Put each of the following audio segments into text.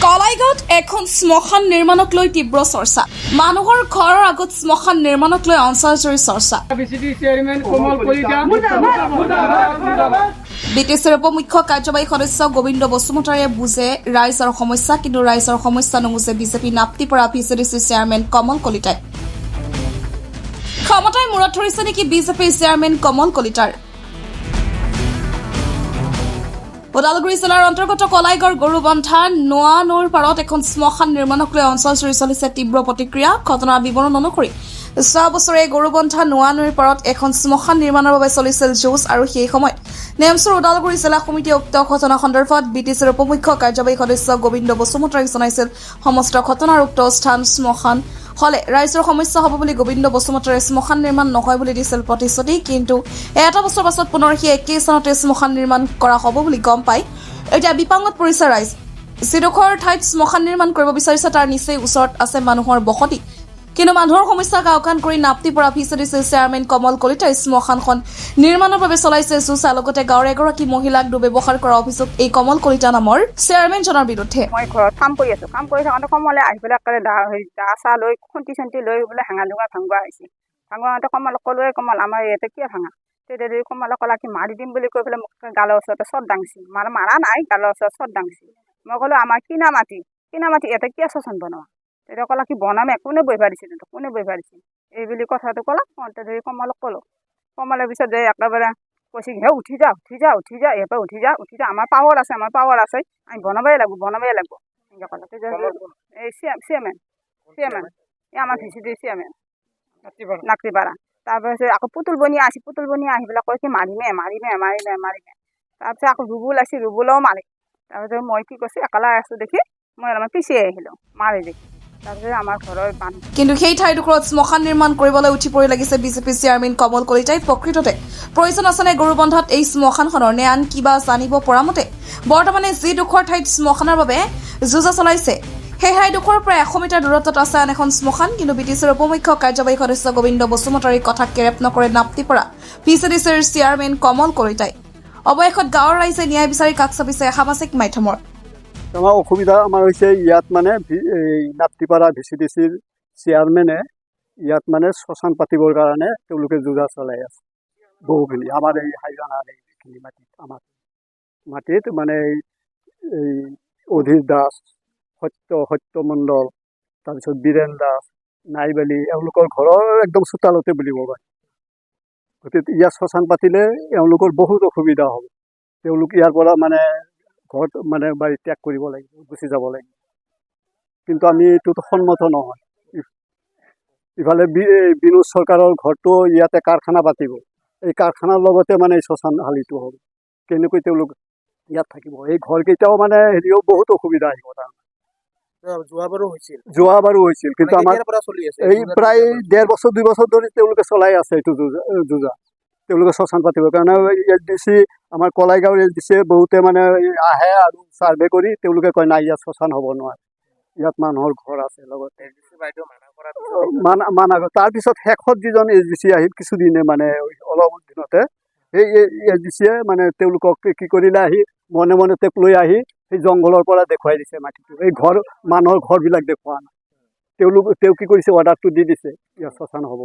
কলাইগাঁৱত এখন শ্মশান নিৰ্মাণক লৈ তীব্ৰ চৰ্চা। মানুহৰ ঘৰৰ আগত শ্মশান নিৰ্মাণক লৈ অঞ্চলজুৰি চৰ্চা। বিটিচিৰ উপমুখ্য কাৰ্যবাহী সদস্য গোবিন্দ বসুমতাৰীয়ে বুজে ৰাইজৰ সমস্যা, কিন্তু ৰাইজৰ সমস্যা নুবুজে বিজেপি নাপ্তিপাৰা ভিচিডিচি চেয়াৰমেন কমল কলিতাই। ক্ষমতাই মূৰত ধৰিছে নেকি বিজেপিৰ চেয়াৰমেন কমল কলিতাৰ? ওদালগুৰি জিলাৰ অন্তৰ্গত কলাইগাঁৱৰ গৰুবন্ধা নোৱা নৈৰ পাৰত এখন শ্মশান নিৰ্মাণক লৈ অঞ্চলজুৰি চলিছে তীব্ৰ প্ৰতিক্ৰিয়া। ঘটনাৰ বিৱৰণ অনুসৰি 6 বছৰে গৰুবন্ধা নোৱা নৈৰ পাৰত এখন শ্মশান নিৰ্মাণৰ বাবে চলিছিল যুঁজ, আৰু সেই সময়ত নেমচুৰ ওদালগুৰি জিলা সমিতিয়ে উক্ত ঘটনা সন্দৰ্ভত বিটিচিৰ উপমুখ্য কাৰ্যবাহী সদস্য গোবিন্দ বসুমতাৰীক জনাইছিল। সমস্ত ঘটনাৰ উক্ত স্থান শ্মশান হলে ৰাইজৰ সমস্যা হ'ব বুলি গোবিন্দ বসুমতাৰীয়ে শ্মশান নিৰ্মাণ নহয় বুলি দিছিল প্ৰতিশ্ৰুতি, কিন্তু এটা বছৰ পাছত পুনৰ সেই একেই স্থানতে শ্মশান নিৰ্মাণ কৰা হ'ব বুলি গম পাই এতিয়া বিপাঙত পৰিছে ৰাইজ। যিডোখৰ ঠাইত শ্মশান নিৰ্মাণ কৰিব বিচাৰিছে তাৰ নিচেই ওচৰত আছে মানুহৰ বসতি, কিন্তু মানুহৰ সমস্যাক আওকাণ কৰি নাপ্তিপাৰা ভিচিডিচি চেয়াৰমেন কমল কলিতাই শ্মশানখন নিৰ্মাণৰ বাবে চলাইছে যুঁজ। লগতে গাঁৱৰ এগৰাকী মহিলাক দুৰ্ব্যৱহাৰ কৰা অভিযোগ এই কমল কলিতা নামৰ চেয়াৰমেনজনৰ বিৰুদ্ধে। মই ঘৰত কাম কৰি আছো, কাম কৰি থাকোঁতে কমলে আহি পেলাই দা চাহ লৈ খুন্তি চন্তি লৈ বোলে হেঙা জোঙা ভাঙবা আহিছে। ভাঙোতে কমলক ক'লোৱে, কমল আমাৰ ইয়াতে কিয় ভাঙা? তেতিয়া কমলে ক'লা কি মাৰি দিম বুলি কৈ পেলাই মোক গালৰ ওচৰতে চট দাংছি। মাৰা নাই, গালৰ ওচৰত চট দাংছি। মই ক'লো আমাৰ কিনা মাটি ইয়াতে কিয় শ্মশান বনোৱা? তেতিয়া ক'লা কি বনামে, কোনে বহিবা দিছে? কোনে বহিবা দিছে এই বুলি কথাটো ক'লা। তেতিয়া কমলক ক'লো, কমলৰ পিছত যে একেবাৰে কৈছে হে উঠি যা এৰপৰা উঠি যা আমাৰ পাৱাৰ আছে আমি বনাবই লাগিব এনেকৈ ক'লে। তেতিয়া এই চেয়াৰমেন এই আমাৰ ভিচিডিৰ চেয়াৰমেন নাপ্তিপাৰা। তাৰপিছত আকৌ পুতুল বনিয়া আহি পেলাই কয় কি মাৰিমে। তাৰপিছত আকৌ ৰুবুল আছে, ৰুবুলেও মাৰে। তাৰপিছত মই কি কৈছোঁ, একেলা আছোঁ দেখি মই অলপমান পিছিয়ে আহিলোঁ, মাৰে দেখি। তাৰপিছত আমাৰ ঘৰৰ কিন্তু সেই ঠাইডোখৰত শ্মশান নিৰ্মাণ কৰিবলৈ উঠি পৰি লাগিছে বিজেপি চেয়াৰমেন কমল কলিতাই। প্ৰকৃততে প্ৰয়োজন আছেনে গৰুবন্ধাত এই শ্মশানখনৰ, নে আন কিবা জানিব পৰা মতে বৰ্তমানে যিডোখৰ ঠাইত শ্মশানৰ বাবে যুঁজা চলাইছে সেই ঠাইডোখৰৰ পৰা 100 মিটাৰ দূৰত্বত আছে আন এখন শ্মশান। কিন্তু বিটিচিৰ উপমুখ্য কাৰ্যবাহী সদস্য গোবিন্দ বসুমতাৰীৰ কথা কেৰেপ নকৰে নাপ্তিপাৰা ভিচিডিচিৰ চেয়াৰমেন কমল কলিতাই। অৱশেষত গাঁৱৰ ৰাইজে ন্যায় বিচাৰি কাষ চাপিছে সামাজিক মাধ্যমৰ। আমাৰ অসুবিধা আমাৰ হৈছে ইয়াত মানে নাপ্তিপাৰা ভিচিডিচিৰ চেয়াৰমেনে ইয়াত মানে শ্মশান পাতিবৰ কাৰণে তেওঁলোকে যোজা চলাই আছে বহুখিনি। আমাৰ এই হাইজানাৰ এইখিনি আমাৰ মাটিত মানে এই অধীৰ দাস, সত্যমণ্ডল, তাৰপিছত বীৰেন দাস, নাইবালী, এওঁলোকৰ ঘৰৰ একদম চোতালতে বুলিব পাৰি। গতিকে ইয়াত শ্মশান পাতিলে এওঁলোকৰ বহুত অসুবিধা হ'ব। তেওঁলোক ইয়াৰ পৰা মানে ঘৰত মানে বাৰী ত্যাগ কৰিব লাগিব, গুচি যাব লাগিব। কিন্তু আমি এইটোত সন্মত নহয়। ইফালে বিনোদ চৰকাৰৰ ঘৰটো ইয়াতে কাৰখানা পাতিব, এই কাৰখানাৰ লগতে মানে শ্মশান হালিটো হ'ব। কেনেকৈ তেওঁলোক ইয়াত থাকিব? এই ঘৰকেইটাও মানে হেৰিও বহুত অসুবিধা আহিব। যোৱাবাৰো হৈছিল, কিন্তু আমাৰ এই প্ৰায় 1.5 বছৰ 2 বছৰ ধৰি তেওঁলোকে চলাই আছে এইটো যোজা। তেওঁলোকে শ্মশান পাতিবৰ কাৰণে LDC আমাৰ কলাইগাঁৱৰ LDC বহুতে মানে আহে আৰু চাৰ্ভে কৰি তেওঁলোকে কয় নাই ইয়াত শ্মশান হ'ব নোৱাৰে, ইয়াত মানুহৰ ঘৰ আছে। লগতে মানা তাৰপিছত শেষত যিজন LDC আহিল কিছুদিনে মানে অলপ দিনতে, সেই LDCয়ে মানে তেওঁলোকক কি কৰিলে, আহি মনে মনে তেওঁক লৈ আহি সেই জংঘলৰ পৰা দেখুৱাই দিছে মাটিটো। এই মানুহৰ ঘৰবিলাক দেখুওৱা নাই। তেওঁ কি কৰিছে, অৰ্ডাৰটো দি দিছে ইয়াত শ্মশান হ'ব।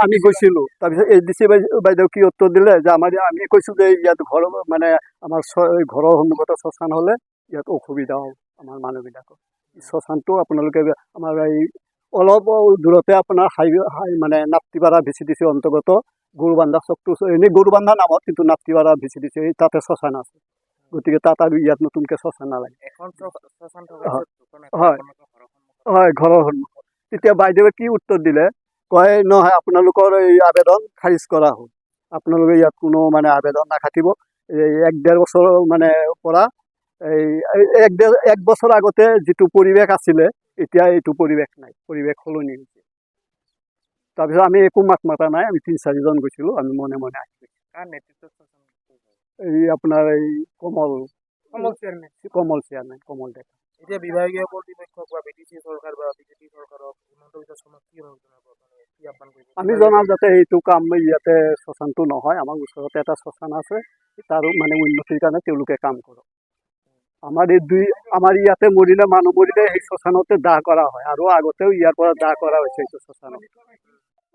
আমি গৈছিলো, তাৰপিছত LDC বাইদেউ কি উত্তৰ দিলে যে আমি কৈছো যে ইয়াত ঘৰ মানে আমাৰ ঘৰৰ সন্মুখতে শ্মশান হলে ইয়াত অসুবিধা হ'ব আমাৰ মানুহবিলাকৰ। শ্মশানটো আপোনালোকে আমাৰ এই অলপ দূৰতে আপোনাৰ মানে নাপ্তিপাৰা ভিচিডিচি অন্তৰ্গত গৰুবান্ধা চকটো, এনেই গৰুবান্ধা নামত, কিন্তু নাপ্তিপাৰা ভিচিডিচি তাতে শ্মশান আছে। গতিকে তাত আৰু ইয়াত নতুনকে শ্মশান নালাগে। হয়, ঘৰৰ সন্মুখত। তেতিয়া বাইদেৱে কি উত্তৰ দিলে, কয় নহয় আপোনালোকৰ এই আবেদন খাৰিজ কৰা হ'ল, আপোনালোকে ইয়াত কোনো মানে আবেদন নাথাকিব। এই 1.5 বছৰ মানে পৰা এই 1 বছৰ আগতে যিটো পৰিৱেশ আছিলে এতিয়া এইটো পৰিৱেশ নাই, পৰিৱেশ সলনি হৈছে। তাৰপিছত আমি একো মাত মাতা নাই, আমি 3-4জন গৈছিলোঁ, আমি মনে মনে আহিছোঁ। এই আপোনাৰ এই কমল চেয়াৰমেন কমল ডেকা। এতিয়া বিভাগীয় কৰ্তৃপক্ষক বা BTC চৰকাৰ বা বিজেপি চৰকাৰক হিমন্ত বিশ্ব শৰ্মাক কি অনুৰোধ জনাব, মানে কি আহ্বান কৰিব? আমি জনাওঁ যাতে এইটো কাম ইয়াতে শ্মশানটো নহয়, আমাৰ ওচৰতে এটা শ্মশান আছে, তাৰ মানে উন্নতিৰ কাৰণে তেওঁলোকে কাম কৰক। আমাৰ ইয়াতে মৰিলে মানুহ মৰিলে সেই শ্মশানতে দাহ কৰা হয়, আৰু আগতেও ইয়াৰ পৰা দাহ কৰা হৈছে এইটো শ্মশানত।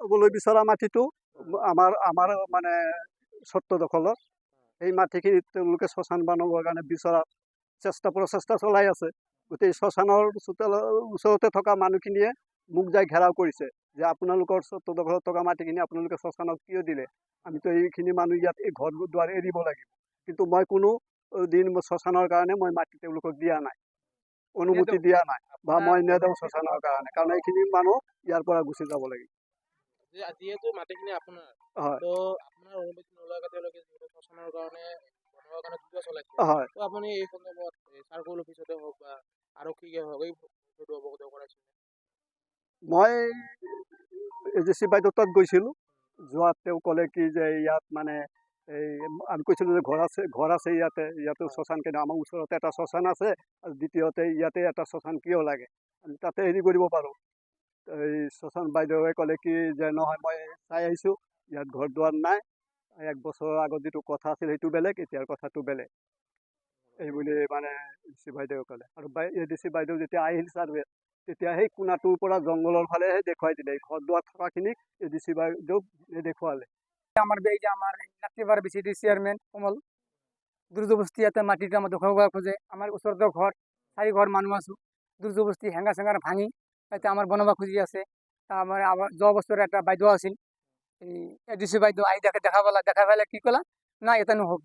ল'বলৈ বিচৰা মাটিটো আমাৰ মানে স্বত্ব দখলত, সেই মাটিখিনি তেওঁলোকে শ্মশান বনাবৰ কাৰণে বিচৰা প্ৰচেষ্টা চলাই আছে। গোটেই শ্মশানৰ ওচৰতে থকা মানুহখিনিয়ে মোক যাই ঘেৰাও কৰিছে যে আপোনালোকৰ স্বত্ব দখলত থকা মাটিখিনি আপোনালোকে শ্মশানক কিয় দিলে, আমিতো এইখিনি মানুহ ইয়াত এই ঘৰ দুৱাৰ এৰিব লাগিব। কিন্তু মই কোনো দিন শ্মশানৰ কাৰণে মই মাটি তেওঁলোকক দিয়া নাই, অনুমতি দিয়া নাই, বা মই নেদাওঁ শ্মশানৰ কাৰণে, কাৰণ এইখিনি মানুহ ইয়াৰ পৰা গুচি যাব লাগিব। যিহেতু মাটিখিনি আপোনাৰ, হয় তো আপোনাৰ অনুমতি নোলোৱাকৈ তেওঁলোকে যিহেতু শ্মশানৰ কাৰণে বনোৱাৰ কাৰণে যুদ্ধ চলাইছে, হয় তো আপুনি এই সন্দৰ্ভত চাৰ্কল অফিচতে হওক বা আৰক্ষীকে হওক এই বিষয়টো অৱগত কৰাইছে? মই ADC বাইদেউ তাত গৈছিলোঁ, যোৱাত তেওঁ ক'লে কি যে ইয়াত মানে এই আমি কৈছিলোঁ যে ঘৰ আছে ইয়াতে শ্মশান কেনে, আমাৰ ওচৰতে এটা শ্মশান আছে, আৰু দ্বিতীয়তে ইয়াতে এটা শ্মশান কিয় লাগে, আমি তাতে হেৰি কৰিব পাৰোঁ। এই শ্মশান বাইদেৱে ক'লে কি যে নহয়, মই চাই আহিছোঁ ইয়াত ঘৰ দুৱাৰ নাই, 1 বছৰৰ আগত যিটো কথা আছিল সেইটো বেলেগ, এতিয়াৰ কথাটো বেলেগ, এই বুলি মানে ADC বাইদেৱে ক'লে। আৰু ADC বাইদেউ যেতিয়া আহিল ছাৰ্ভে, তেতিয়া সেই কোণাটোৰ পৰা জংঘলৰ ফালেহে দেখুৱাই দিলে, ঘৰ দুৱাৰ থকাখিনি ADC বাইদেউক দেখুৱালে। আমাৰ এই যে আমাৰ নাতিবাৰ BCD চেয়াৰম্যান কমল দুৰ্যোবস্তি ইয়াতে মাটিটা আমাৰ দখল কৰা খোঁজে, আমাৰ ওচৰতে ঘৰ 4 ঘৰ মানুষ আছো, দুৰ্যোবস্তি হেঙ্গা চেঙ্গাৰ ভাঙি তাতে আমাৰ বনবা খুঁজি আছে। আমাৰ যোৱা বছৰ এটা বাইদেউ আছিল, এই ADC বাইদেউ আহি দেখা পেলাই কি ক'লা, না এটা নহ'ব,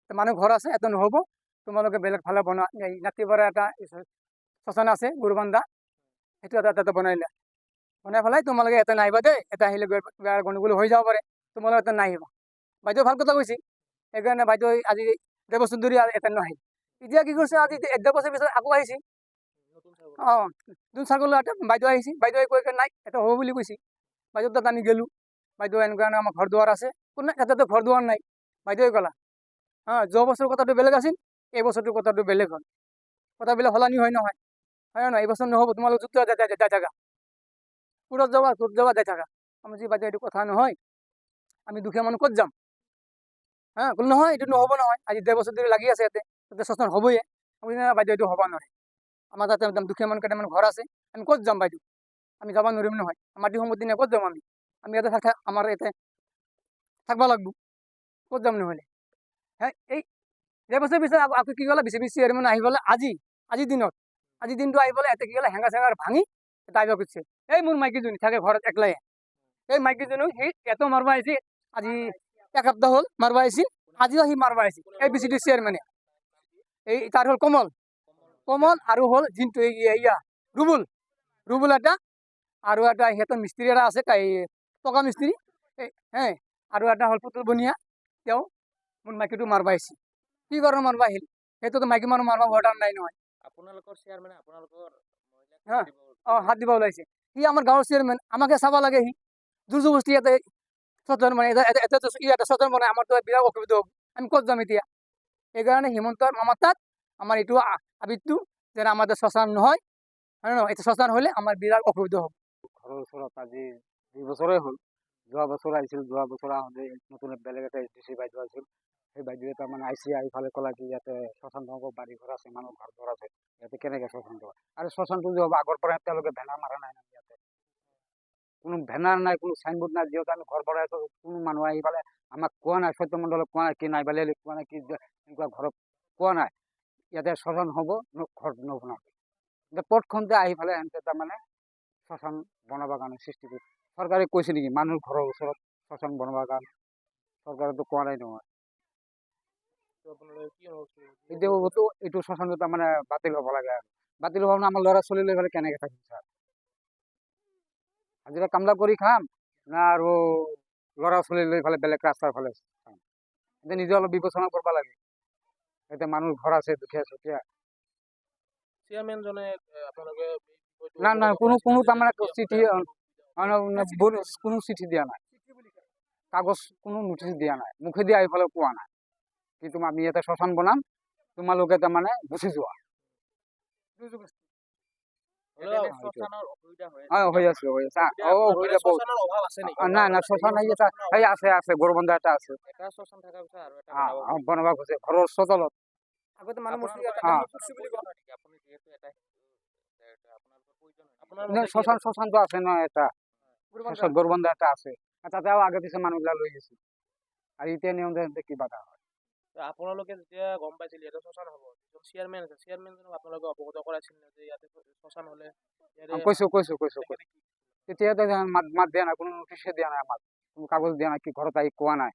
মানুহ ঘৰ আছে এটা নহ'ব, তোমালোকে বেলেগ ফালে বনোৱা। এই নাতিপাৰা এটা শ্মশান আছে গুৰুবান্ধা, সেইটো এটা বনাই পেলাই তোমালোকে এটা নাহিবা দেই, এটা আহিলে গণ্ডগোল হৈ যাব পাৰে, তোমালোকে এটা নাহিবা। বাইদেউ ভাল কথা কৈছে, সেইকাৰণে বাইদেউ আজি 1.5 বছৰ ধৰি এটা নাহিল। এতিয়া কি কৰিছে, আজি 1.5 বছৰ পিছত আকৌ আহিছে। নতুন চাৰ্কল এটা বাইদেউ আহিছে, বাইদেৱে কৈ নাই এটা হ'ব বুলি কৈছে। বাইদেউ তাত আমি গেলোঁ, বাইদেউ এনেকুৱা আমাৰ ঘৰ দুৱাৰ আছে, কোনো এটাতো ঘৰ দুৱাৰ নাই। বাইদেৱে ক'লা যোৱা বছৰ কথাটো বেলেগ আছিল, এই বছৰটো কথাটো বেলেগ হ'ল, কথাবিলাক সলনি হয় নহয়, নহয় এই বছৰ নহ'ব, তোমালোক যুক্ত যাই থাকা, কোৰ্টত যাবা যাই থাকা। আমি যে বাইদেউ এইটো কথা নহয়, আমি দুখীয়া মানুহ ক'ত যাম, কোনো নহয় এইটো নহ'ব নহয়, আজি 1.5 বছৰ ধৰি লাগি আছে ইয়াতে, তাতে শ্মশান হ'বই। আমি বাইদেউ এইটো হ'ব নোৱাৰে, আমাৰ তাতে একদম দুখীয়া মানুহ কেইটামান ঘৰ আছে, আমি ক'ত যাম বাইদেউ, আমি যাব নোৱাৰিম নহয়, মাটি সম্পত্তি নাই ক'ত যাম আমি ইয়াতে আমাৰ ইয়াতে থাকিব লাগিব, ক'ত যাম নহ'লে। এই 1.5 বছৰ পিছত আকৌ কি ক'লে, BCB চেয়াৰমেন আহি পেলাই আজিৰ দিনটো আহি পেলাই ইয়াতে কি ক'লে, হেঙা চেঙাৰ ভাঙি এটা আহিব খুজিছে। এই মোৰ মাইকীজনী থাকে ঘৰত একলাই, এই মাইকীজনী সি এটো মাৰবা আহিছে, আজি 1 সপ্তাহ হ'ল মাৰবা আহিছিল, আজিও সি মাৰবা আহিছিল। এই BCD চেয়াৰমেনে, এই তাৰ হ'ল কমল আৰু হ'ল জিন্তু, এইয়া ৰুবুল এটা, আৰু এটা সিহঁতৰ মিস্ত্ৰী এটা আছে, পকা মিস্ত্ৰী, আৰু এটা হ'ল পুতুল বনিয়া, তেওঁ মোৰ মাইকীটো মাৰবা আহিছিল। কি কাৰণে মাৰবা আহিল, সেইটোতো মাইকী মানুহ মাৰবা অৰ্ডাৰ নাই নহয়। আপোনালোকৰ চেয়াৰমেনে আপোনালোকৰ হাত দিব ওলাইছে, সি আমাৰ গাঁৱৰ চেয়াৰমেন, আমাকে চাব লাগে। সি দুৰ্যোবস্তি ইয়াতে শ্মশান বনাই, ইয়াতে শ্মশান বনাই, আমাৰতো বিৰাট অসুবিধা হ'ব, আমি ক'ত যাম এতিয়া। সেইকাৰণে হিমন্তৰ মামাৰ তাত আমাৰ এইটো আবৃত্তি যেন আমাদেৰ শ্মশান নহয়, নহয় এটা শ্মশান হ'লে আমাৰ বিৰাট অসুবিধা হ'ব। ঘৰৰ ওচৰত আজি 2 বছৰেই হ'ল, যোৱা বছৰ আহিছিল, যোৱা বছৰ আহোঁতে নতুন বেলেগ এটা ADC বাইদেউ আছিল, সেই বাইদেৱে তাৰমানে আহিছে, আহি ফালে ক'লা কি ইয়াতে শ্মশান হ'ব, বাৰী ঘৰ আছে, মানুহ ঘৰ দুৱাৰ আছে, ইয়াতে কেনেকৈ শ্মশান হ'ব। আৰু শ্মশানটো যে হ'ব, আগৰ পৰা তেওঁলোকে বেনাৰ মাৰা নাই, ইয়াতে কোনো বেনাৰ নাই, কোনো চাইনবোৰ্ড নাই, যিহেতু আমি ঘৰ বনাই আছোঁ, কোনো মানুহ আহি পেলাই আমাক কোৱা নাই, সত্যমণ্ডলক কোৱা নাই, কি নাইবালি কোৱা নাই, কি এনেকুৱা ঘৰত কোৱা নাই ইয়াতে শ্মশান হ'ব, ঘৰ নবনাব। পথখনতে আহি পেলাই সিহঁতে তাৰমানে শ্মশান বনাবৰ কাৰণে সৃষ্টি কৰি, চৰকাৰে কৈছে নেকি মানুহৰ ঘৰৰ ওচৰত শ্মশান বনাবৰ কাৰণে, চৰকাৰেতো কোৱা নাই নহয়। এইটো শ্মশানটো তাৰমানে বাতিল হ'ব লাগে, আৰু বাতিল হ'ব মানে আমাৰ ল'ৰা ছোৱালী লৈ পেলাই কেনেকৈ থাকিম ছাৰ, হাজিৰা কামলা কৰি খাম না আৰু ল'ৰা ছোৱালী লৈ পেলাই বেলেগ ৰাস্তাৰ ফালে চাম, এতিয়া নিজে অলপ বিবেচনা কৰিব লাগে। এতিয়া মানুহৰ ঘৰ আছে, দুখীয়া চুখীয়া। চেয়াৰমেনজনে আপোনালোকে না কোনো তাৰমানে কোনো চিঠি দিয়া নাই, কাগজ কোনো নটিচ দিয়া নাই, মুখেদি আহি পেলাই কোৱা নাই কি আমি ইয়াতে শ্মশান বনাম, তোমালোকে তাৰমানে গুচি যোৱা, হ'লেও শ্মশানৰ অসুবিধা হৈ হৈ আছে অসুবিধা বহুত শ্মশানৰ অভাৱ আছে নেকি? নাই নাই শ্মশান আছে আছে গৰুবন্ধা এটা আছে এটা শ্মশান থকাৰ পিছত আৰু এটা বনাব খুজে ঘৰৰ চোতালত আগতে মানুহ মৰি আপোনালোকৰ বুলি কোৱা নেকি? আপুনি যিহেতু এটা আপোনালোকৰ প্ৰয়োজন হয়। আপোনালোকে শ্মশানটো আছে ন এটা গৰুবন্ধা এটা আছে তাতেও আগে পিছে মানুহবিলাক লৈ গৈছে আৰু এতিয়া নিয়ম কিবা এটা হয় তো আপোনালোকে যেতিয়া গম পাইছিল ইয়াতে শ্মশান হ'ব, যিজন চেয়াৰমেন আছে চেয়াৰমেনজনক আপোনালোকে অৱগত কৰাইছিল নে যে ইয়াতে শ্মশান হ'লে কৈছো তেতিয়া মাত দিয়া নাই কোনো নটিছে দিয়া নাই আমাক কোনো কাগজ দিয়া নাই কি ঘৰত আহি কোৱা নাই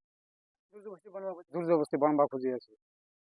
জোৰ জবস্তি বনাব খুজি আছে